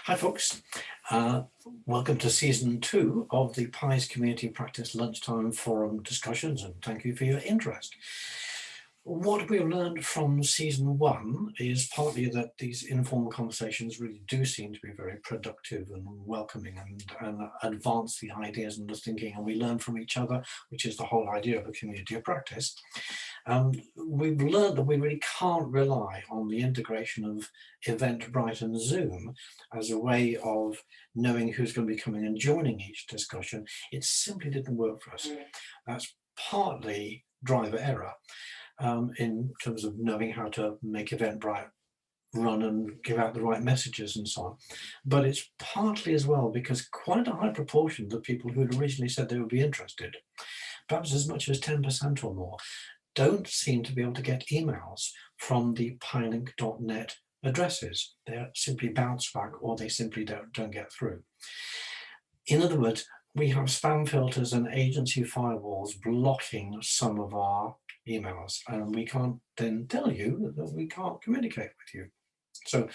Hi folks, welcome to season 2 of the PIE's Community Practice Lunchtime Forum discussions, and thank you for your interest. What we've learned from season 1 is partly that these informal conversations really do seem to be very productive and welcoming and advance the ideas and the thinking, and we learn from each other, which is the whole idea of a community of practice. We've learned that we really can't rely on the integration of Eventbrite and Zoom as a way of knowing who's going to be coming and joining each discussion. It simply didn't work for us. That's partly driver error in terms of knowing how to make Eventbrite run and give out the right messages and so on. But it's partly as well because quite a high proportion of the people who had originally said they would be interested, perhaps as much as 10% or more, don't seem to be able to get emails from the PIElink.net addresses. They're simply bounce back, or they simply don't get through. In other words, we have spam filters and agency firewalls blocking some of our emails, and we can't then tell you that we can't communicate with you. So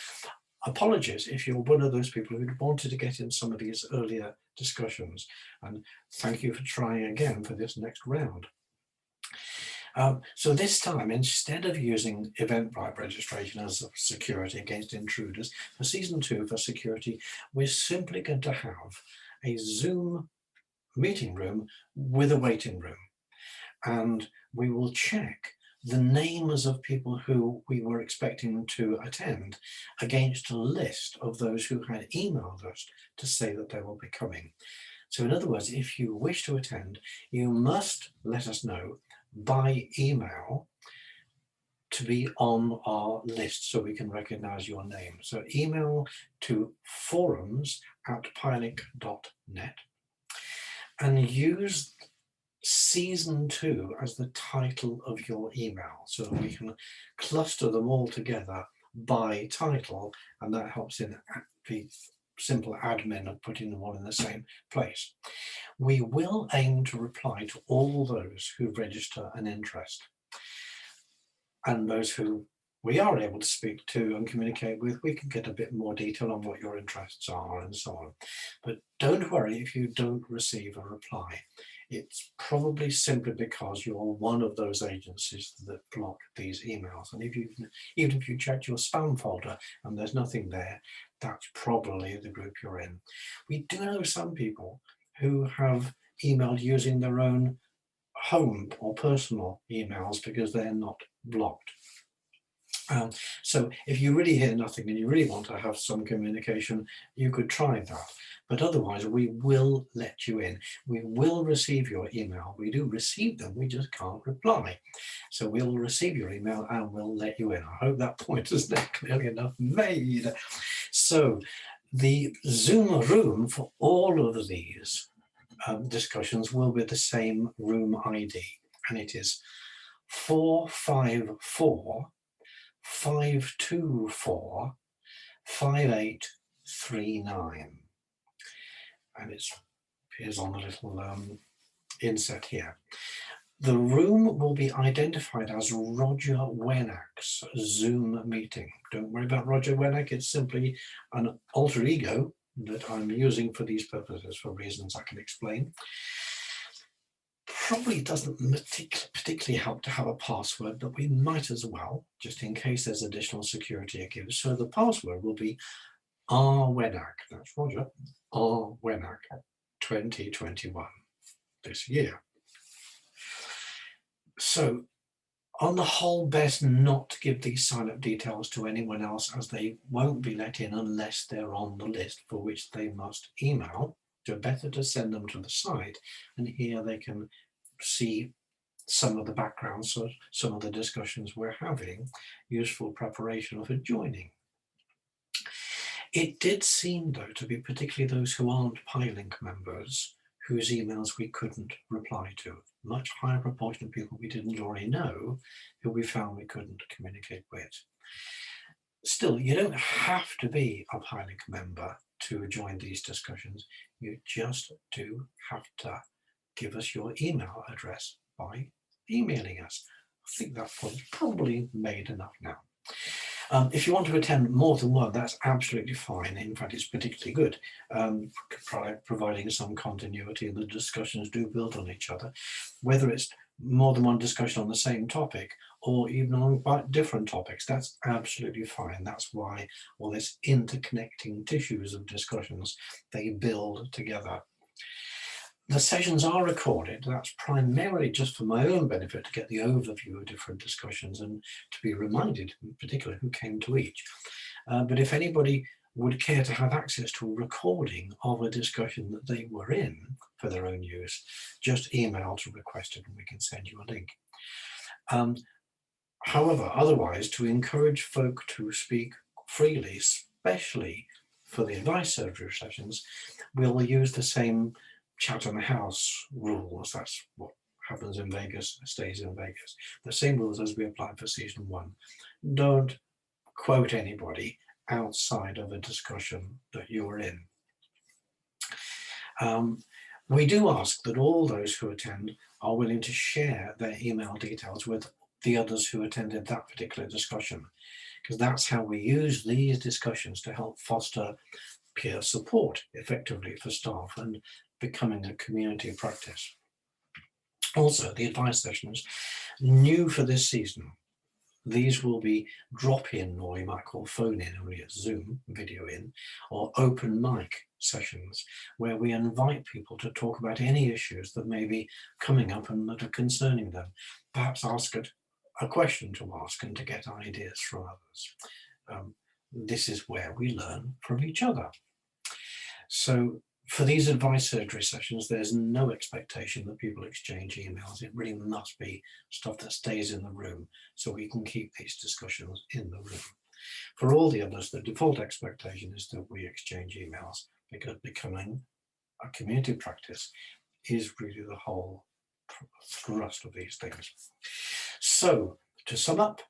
apologies if you're one of those people who wanted to get in some of these earlier discussions, and thank you for trying again for this next round. So this time, instead of using Eventbrite registration as a security against intruders, for season 2 for security, we're simply going to have a Zoom meeting room with a waiting room. And we will check the names of people who we were expecting to attend against a list of those who had emailed us to say that they will be coming. So in other words, if you wish to attend, you must let us know by email to be on our list so we can recognize your name. So email to forums@PIElink.net and use season 2 as the title of your email so that we can cluster them all together by title, and that helps in the simple admin of putting them all in the same place. We will aim to reply to all those who register an interest, and those who we are able to speak to and communicate with, we can get a bit more detail on what your interests are and so on. But don't worry if you don't receive a reply. It's probably simply because you're one of those agencies that block these emails. And even if you checked your spam folder and there's nothing there, that's probably the group you're in. We do know some people who have emailed using their own home or personal emails because they're not blocked. So if you really hear nothing and you really want to have some communication, you could try that. But otherwise, we will let you in. We will receive your email. We do receive them, we just can't reply. So we'll receive your email and we'll let you in. I hope that point is now clearly enough made. So the Zoom room for all of these discussions will be the same room ID, and it is 454-524-5839, and it appears on the little inset here. The room will be identified as Roger Wennack's Zoom meeting. Don't worry about Roger Wennack, it's simply an alter ego that I'm using for these purposes for reasons I can explain. Probably doesn't particularly help to have a password, but we might as well, just in case there's additional security it gives. So the password will be rwennack, that's Roger, rwennack 2021, this year. So on the whole, best not to give these sign-up details to anyone else, as they won't be let in unless they're on the list for which they must email. So better to send them to the site, and here they can see some of the backgrounds, so some of the discussions we're having, useful preparation for joining. It did seem, though, to be particularly those who aren't PIElink members whose emails we couldn't reply to. Much higher proportion of people we didn't already know who we found we couldn't communicate with. Still, you don't have to be a PIElink member to join these discussions. You just do have to give us your email address by emailing us. I think that point's probably made enough now. If you want to attend more than one, that's absolutely fine. In fact, it's particularly good, providing some continuity, and the discussions do build on each other, whether it's more than one discussion on the same topic or even on quite different topics. That's absolutely fine. That's why all this interconnecting tissues of discussions, they build together. The sessions are recorded. That's primarily just for my own benefit, to get the overview of different discussions and to be reminded in particular who came to each. But if anybody would care to have access to a recording of a discussion that they were in for their own use, just email to request it and we can send you a link. However, otherwise, to encourage folk to speak freely, especially for the advice surgery sessions, we'll use the same Chatham House rules. That's what happens in Vegas, stays in Vegas. The same rules as we applied for season 1. Don't quote anybody outside of a discussion that you were in. We do ask that all those who attend are willing to share their email details with the others who attended that particular discussion, because that's how we use these discussions to help foster peer support effectively for staff and becoming a community practice. Also, the advice sessions, new for this season, these will be drop-in, or you might call phone-in, only it's Zoom, video in, or open mic sessions, where we invite people to talk about any issues that may be coming up and that are concerning them. Perhaps ask a question to ask and to get ideas from others. This is where we learn from each other. So for these advice surgery sessions, there's no expectation that people exchange emails. It really must be stuff that stays in the room so we can keep these discussions in the room. For all the others, the default expectation is that we exchange emails, because becoming a community practice is really the whole thrust of these things. So to sum up,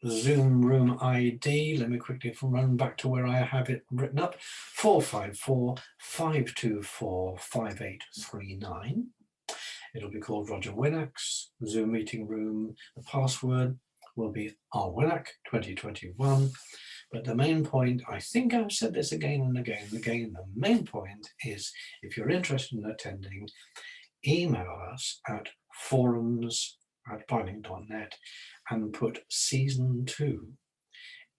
Zoom room ID, let me quickly run back to where I have it written up, 454-524-5839. It'll be called Roger Winnack's Zoom meeting room. The password will be rwinnack 2021. But the main point, I think I've said this again and again and again, the main point is, if you're interested in attending, email us at forums@PIElink.net and put season 2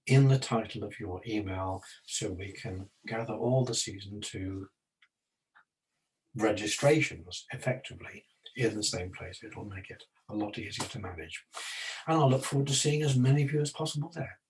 in the title of your email so we can gather all the season 2 registrations effectively in the same place. It'll make it a lot easier to manage. And I'll look forward to seeing as many of you as possible there.